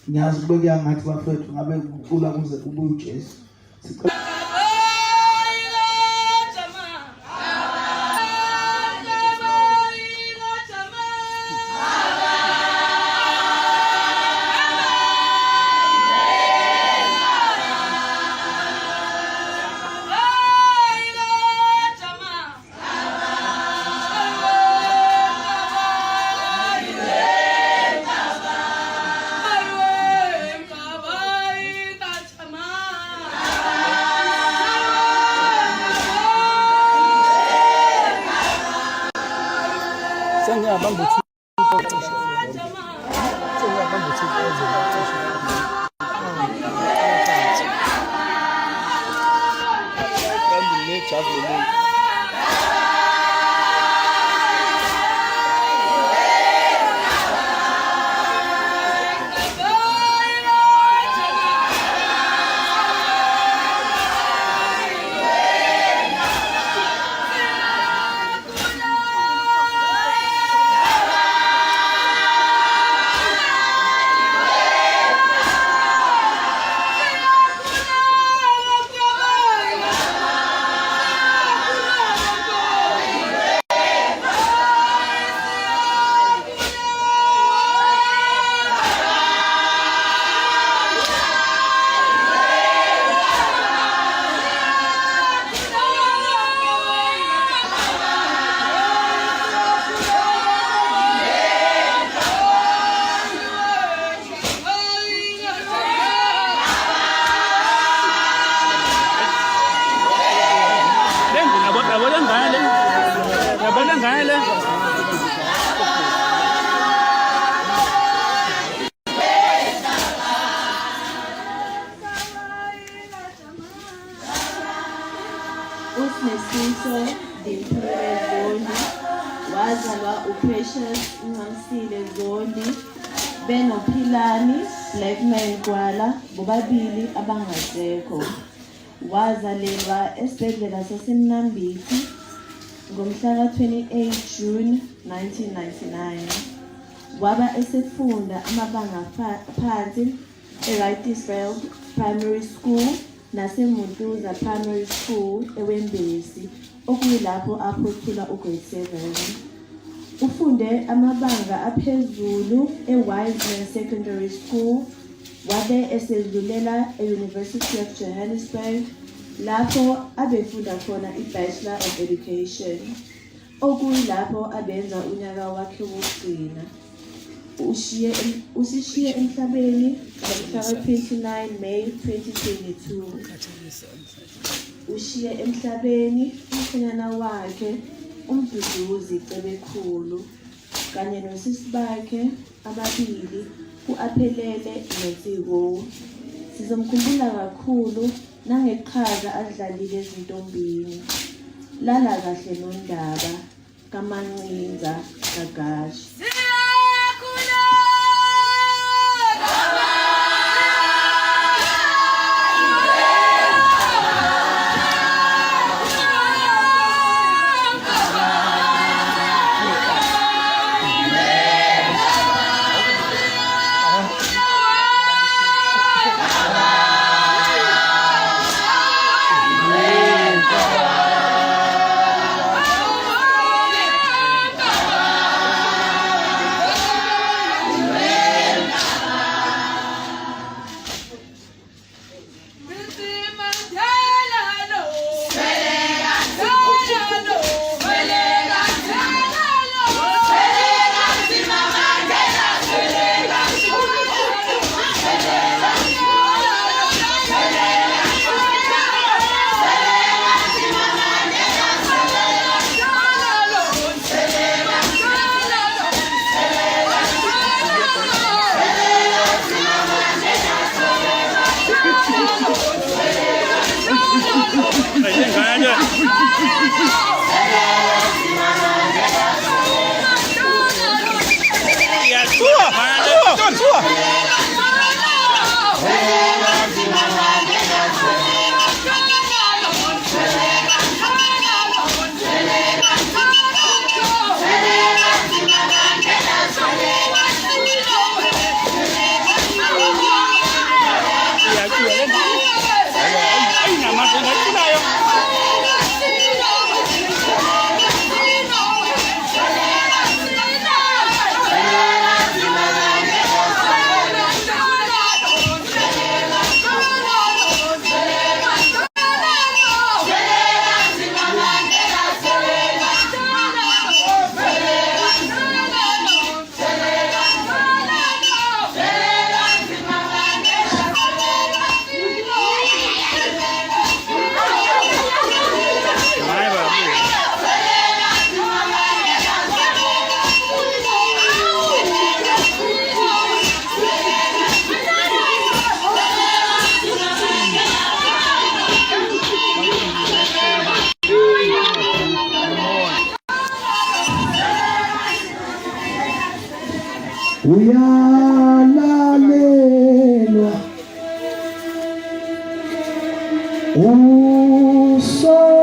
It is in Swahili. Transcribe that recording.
ngiyazi kube kuyangathi bafethu ngabe ukucula kuze kube uJesu. Wazalwa uPrecious Ngamsile Zondi benophilani Blackman Gwala bobabili abangasekho. Wazalelwa esibhedlela saseMnambithi ngomhla ka-28 June 1999. Waba esefunda amabanga phansi eRightsville Primary School naseMuntuza Primary School eWembesi, okuyilapho aphothula ugrade 7. Ufunde amabanga aphezulu eWiseman Secondary School, wabe esedlulela e-University of Johannesburg, lapho abefunda khona i-Bachelor of Education, okuyilapho abenza unyaka wakhe wokugcina. Usishiye emhlabeni ngomhla ka-29 May 2022. Ushiye emhlabeni umkhwenyana wakhe uMduduzi Cebekhulu kanye nosisi bakhe ababili u-Aphelele noTigo. Sizomkhumbula kakhulu nangeqhaza adlalile ezintombini. Lala kahle noNdaba kaMancinza Gagashi. uso